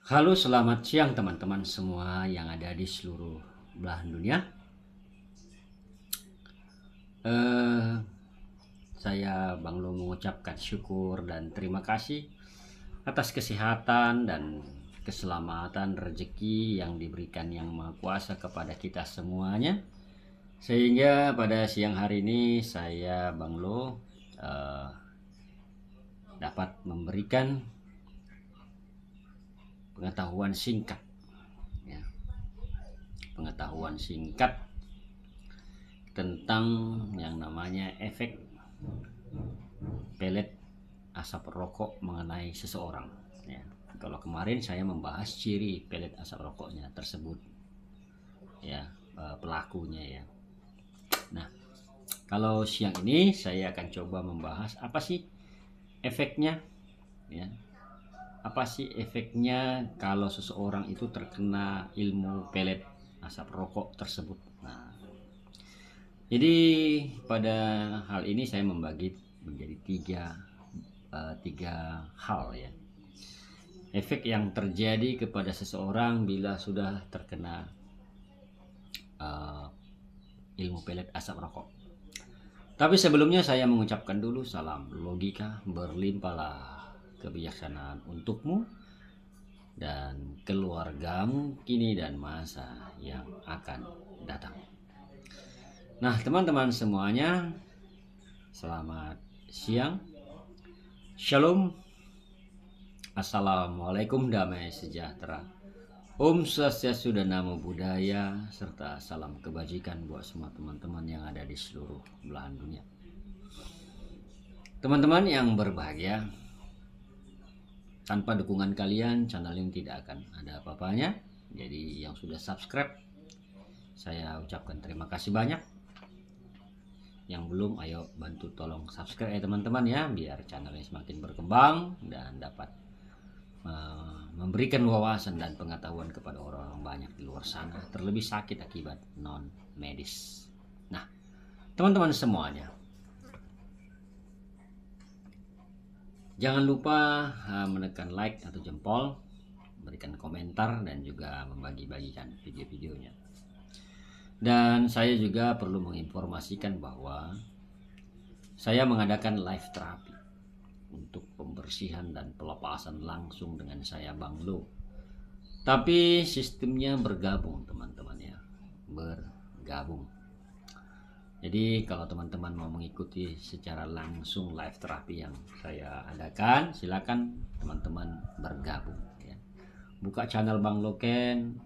Halo, selamat siang teman-teman semua yang ada di seluruh belahan dunia. Eh, saya Bang Lo mengucapkan syukur dan terima kasih atas kesehatan dan keselamatan rezeki yang diberikan Yang Maha Kuasa kepada kita semuanya. Sehingga pada siang hari ini saya Bang Lo dapat memberikan pengetahuan singkat, ya, pengetahuan singkat tentang yang namanya efek pelet asap rokok mengenai seseorang, ya. Kalau kemarin saya membahas ciri pelet asap rokoknya tersebut, ya, pelakunya, ya. Nah, kalau siang ini saya akan coba membahas apa sih efeknya, ya. Apa sih efeknya kalau seseorang itu terkena ilmu pelet asap rokok tersebut. Nah, jadi pada hal ini saya membagi menjadi tiga hal, ya. Efek yang terjadi kepada seseorang bila sudah terkena uh, ilmu pelet asap rokok. Tapi sebelumnya saya mengucapkan dulu salam logika, berlimpahlah kebijaksanaan untukmu dan keluargamu kini dan masa yang akan datang. Nah, teman-teman semuanya, selamat siang. Shalom. Assalamualaikum, damai sejahtera. Om Swastiastu dan Namo Buddhaya, serta salam kebajikan buat semua teman-teman yang ada di seluruh belahan dunia. Teman-teman yang berbahagia, tanpa dukungan kalian channel ini tidak akan ada apa-apanya. Jadi yang sudah subscribe, saya ucapkan terima kasih banyak. Yang belum, ayo bantu tolong subscribe ya teman-teman, ya, biar channelnya semakin berkembang dan dapat memberikan wawasan dan pengetahuan kepada orang-orang banyak di luar sana, terlebih sakit akibat non medis. Nah, teman-teman semuanya, jangan lupa menekan like atau jempol, berikan komentar dan juga membagi-bagikan video-videonya. Dan saya juga perlu menginformasikan bahwa saya mengadakan live terapi untuk pembersihan dan pelepasan langsung dengan saya Bang Lo. Tapi sistemnya bergabung teman-teman, ya, bergabung. Jadi kalau teman-teman mau mengikuti secara langsung live terapi yang saya adakan, silakan teman-teman bergabung, ya. Buka channel Bang Loken,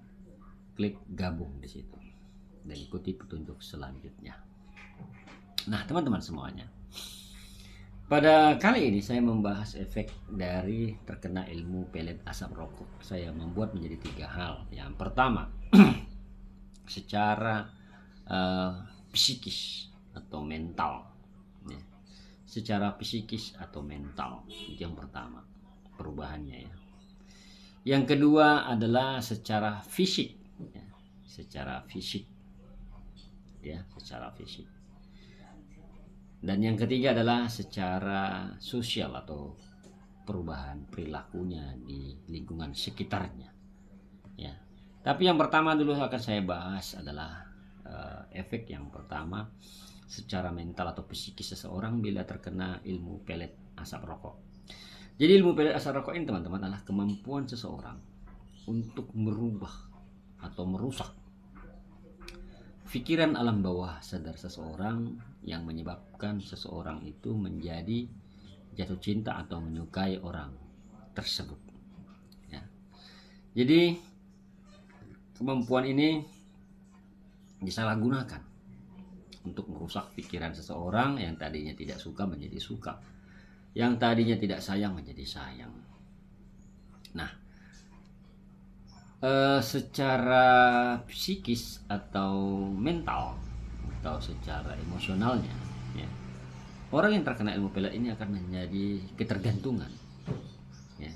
klik gabung di situ dan ikuti petunjuk selanjutnya. Nah, teman-teman semuanya, pada kali ini saya membahas efek dari terkena ilmu pelet asap rokok. Saya membuat menjadi tiga hal. Yang pertama, secara psikis atau mental, ya. Secara psikis atau mental, itu yang pertama perubahannya, ya. Yang kedua adalah secara fisik, ya. Secara fisik, ya, secara fisik. Dan yang ketiga adalah secara sosial atau perubahan perilakunya di lingkungan sekitarnya, ya. Tapi yang pertama dulu akan saya bahas adalah efek yang pertama secara mental atau psikis seseorang bila terkena ilmu pelet asap rokok. Jadi ilmu pelet asap rokok ini teman-teman adalah kemampuan seseorang untuk merubah atau merusak pikiran alam bawah sadar seseorang yang menyebabkan seseorang itu menjadi jatuh cinta atau menyukai orang tersebut, ya. Jadi kemampuan ini disalahgunakan untuk merusak pikiran seseorang yang tadinya tidak suka menjadi suka, yang tadinya tidak sayang menjadi sayang. Nah, secara psikis atau mental atau secara emosionalnya, ya, orang yang terkena ilmu pelet ini akan menjadi ketergantungan, ya.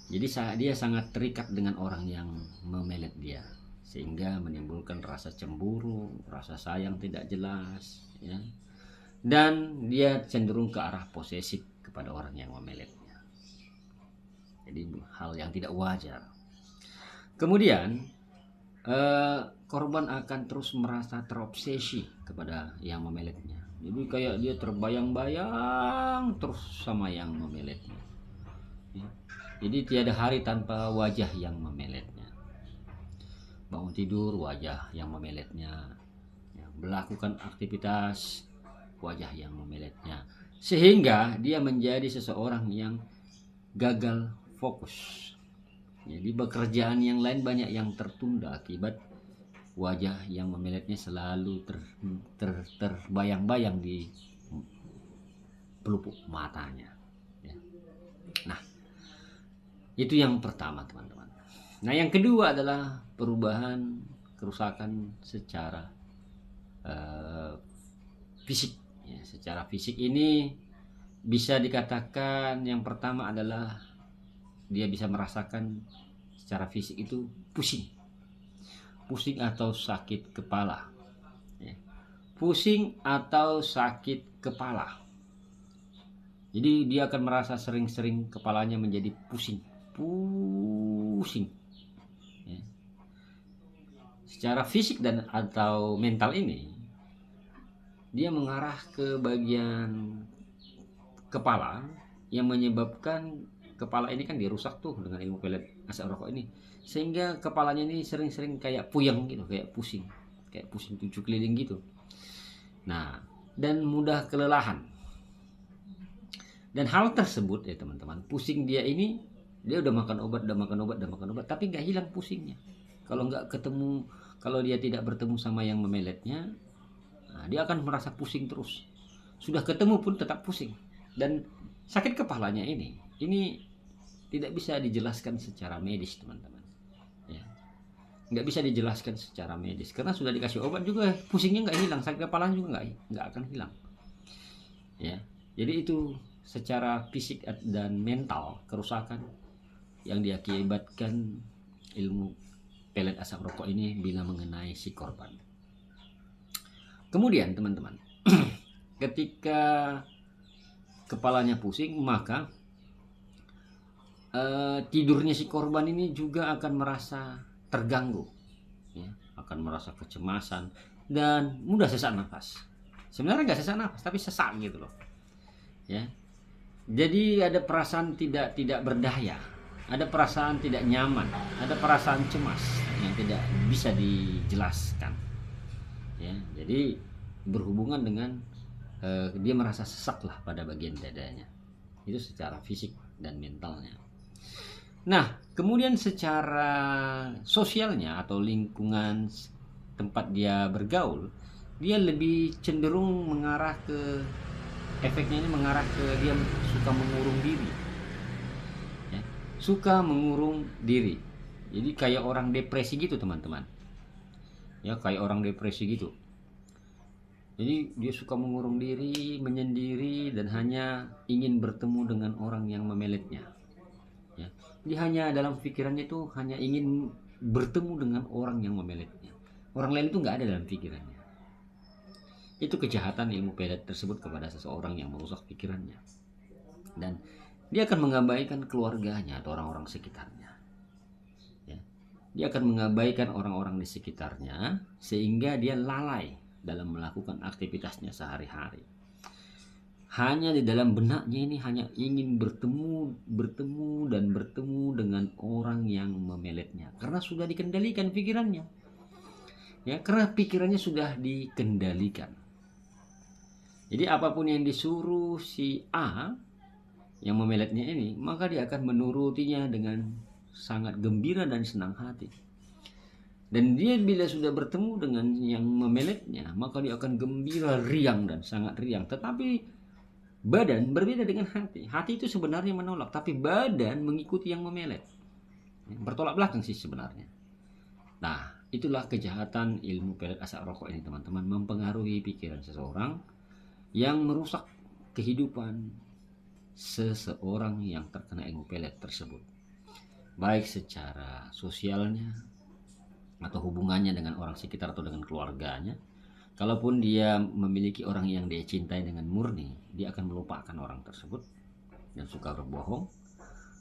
Jadi dia sangat terikat dengan orang yang memelet dia, sehingga menimbulkan rasa cemburu, rasa sayang tidak jelas, ya. Dan dia cenderung ke arah posesif kepada orang yang memeletnya. Jadi hal yang tidak wajar. Kemudian korban akan terus merasa terobsesi kepada yang memeletnya. Jadi kayak dia terbayang-bayang terus sama yang memeletnya. Ya. Jadi tiada hari tanpa wajah yang memeletnya. Bangun tidur wajah yang memeletnya. Ya, melakukan aktivitas wajah yang memeletnya. Sehingga dia menjadi seseorang yang gagal fokus. Jadi pekerjaan yang lain banyak yang tertunda akibat wajah yang memeletnya selalu terbayang-bayang di pelupuk matanya. Ya. Nah, itu yang pertama teman-teman. Nah, yang kedua adalah perubahan kerusakan secara fisik. Ya, secara fisik ini bisa dikatakan yang pertama adalah dia bisa merasakan secara fisik itu pusing atau sakit kepala, ya. Pusing atau sakit kepala. Jadi dia akan merasa sering-sering kepalanya menjadi pusing, ya. Secara fisik dan atau mental ini dia mengarah ke bagian kepala yang menyebabkan kepala ini kan dirusak tuh dengan ilmu pelet asap rokok ini, sehingga kepalanya ini sering-sering kayak puyeng gitu, kayak pusing 7 keliling gitu. Nah, dan mudah kelelahan. Dan hal tersebut ya teman-teman, pusing dia ini dia udah makan obat, tapi nggak hilang pusingnya. Kalau dia tidak bertemu sama yang memeletnya, nah, dia akan merasa pusing terus. Sudah ketemu pun tetap pusing. Dan sakit kepalanya ini tidak bisa dijelaskan secara medis teman-teman, ya. Nggak bisa dijelaskan secara medis karena sudah dikasih obat juga pusingnya nggak hilang, sakit kepala juga nggak akan hilang, ya. Jadi itu secara fisik dan mental kerusakan yang diakibatkan ilmu pelet asap rokok ini bila mengenai si korban. Kemudian teman-teman, ketika kepalanya pusing, maka tidurnya si korban ini juga akan merasa terganggu, ya, akan merasa kecemasan dan mudah sesak nafas. Sebenarnya nggak sesak nafas tapi sesak gitu loh, ya. Jadi ada perasaan tidak berdaya, ada perasaan tidak nyaman, ada perasaan cemas yang tidak bisa dijelaskan, ya. Jadi berhubungan dengan dia merasa sesak lah pada bagian dadanya, itu secara fisik dan mentalnya. Nah, kemudian secara sosialnya atau lingkungan tempat dia bergaul, dia lebih cenderung mengarah ke efeknya ini mengarah ke dia suka mengurung diri, ya, suka mengurung diri. Jadi kayak orang depresi gitu teman-teman, ya, kayak orang depresi gitu. Jadi dia suka mengurung diri, menyendiri, dan hanya ingin bertemu dengan orang yang memeletnya, ya. Dia hanya dalam pikirannya itu hanya ingin bertemu dengan orang yang memeletnya. Orang lain itu nggak ada dalam pikirannya. Itu kejahatan ilmu pelet tersebut kepada seseorang yang merusak pikirannya. Dan dia akan mengabaikan keluarganya atau orang-orang sekitarnya, ya. Dia akan mengabaikan orang-orang di sekitarnya sehingga dia lalai dalam melakukan aktivitasnya sehari-hari. Hanya di dalam benaknya ini hanya ingin bertemu dengan orang yang memeletnya karena sudah dikendalikan pikirannya, ya, karena pikirannya sudah dikendalikan. Jadi apapun yang disuruh si A yang memeletnya ini, maka dia akan menurutinya dengan sangat gembira dan senang hati. Dan dia bila sudah bertemu dengan yang memeletnya, maka dia akan gembira, riang dan sangat riang. Tetapi badan berbeda dengan hati. Hati itu sebenarnya menolak, tapi badan mengikuti yang memelet. Bertolak belakang sih sebenarnya. Nah, itulah kejahatan ilmu pelet asap rokok ini teman-teman, mempengaruhi pikiran seseorang yang merusak kehidupan seseorang yang terkena ilmu pelet tersebut. Baik secara sosialnya atau hubungannya dengan orang sekitar atau dengan keluarganya. Kalaupun dia memiliki orang yang dia cintai dengan murni, dia akan melupakan orang tersebut dan suka berbohong.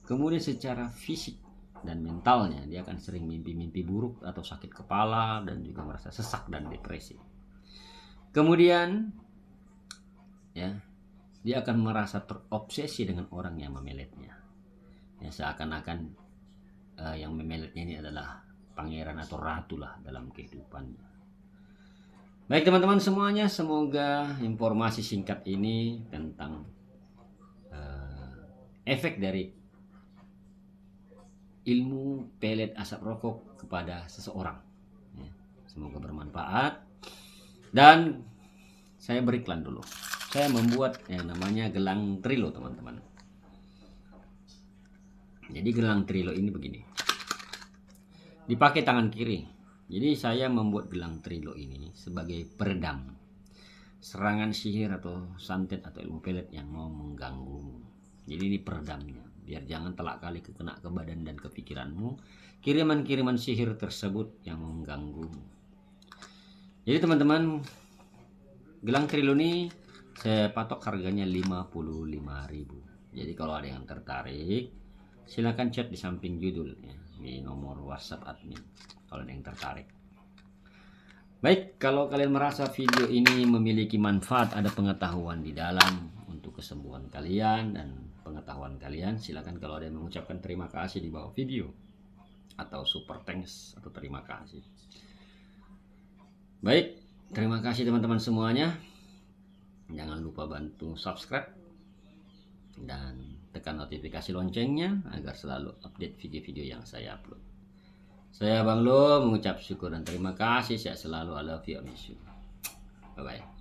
Kemudian secara fisik dan mentalnya dia akan sering mimpi-mimpi buruk atau sakit kepala dan juga merasa sesak dan depresi. Kemudian ya, dia akan merasa terobsesi dengan orang yang memeletnya. Ya, seakan-akan yang memeletnya ini adalah pangeran atau ratu lah dalam kehidupannya. Baik teman-teman semuanya, semoga informasi singkat ini tentang efek dari ilmu pelet asap rokok kepada seseorang ya, semoga bermanfaat. Dan saya beriklan dulu. Saya membuat yang namanya gelang trilo teman-teman. Jadi gelang trilo ini begini, dipakai tangan kiri. Jadi saya membuat gelang trilo ini sebagai peredam serangan sihir atau santet atau ilmu pelet yang mau mengganggu. Jadi ini peredamnya, biar jangan telak kali kena ke badan dan ke pikiranmu kiriman-kiriman sihir tersebut yang mengganggu. Jadi teman-teman, gelang trilo ini saya patok harganya 55.000. Jadi kalau ada yang tertarik, silakan chat di samping judul ya, di nomor WhatsApp admin kalau ada yang tertarik. Baik, kalau kalian merasa video ini memiliki manfaat, ada pengetahuan di dalam untuk kesembuhan kalian dan pengetahuan kalian, silakan kalau ada yang mengucapkan terima kasih di bawah video atau super thanks atau terima kasih. Baik, terima kasih teman-teman semuanya. Jangan lupa bantu subscribe dan tekan notifikasi loncengnya agar selalu update video-video yang saya upload. Saya Bang Lo mengucap syukur dan terima kasih. Saya selalu I love you, I miss you. Bye bye.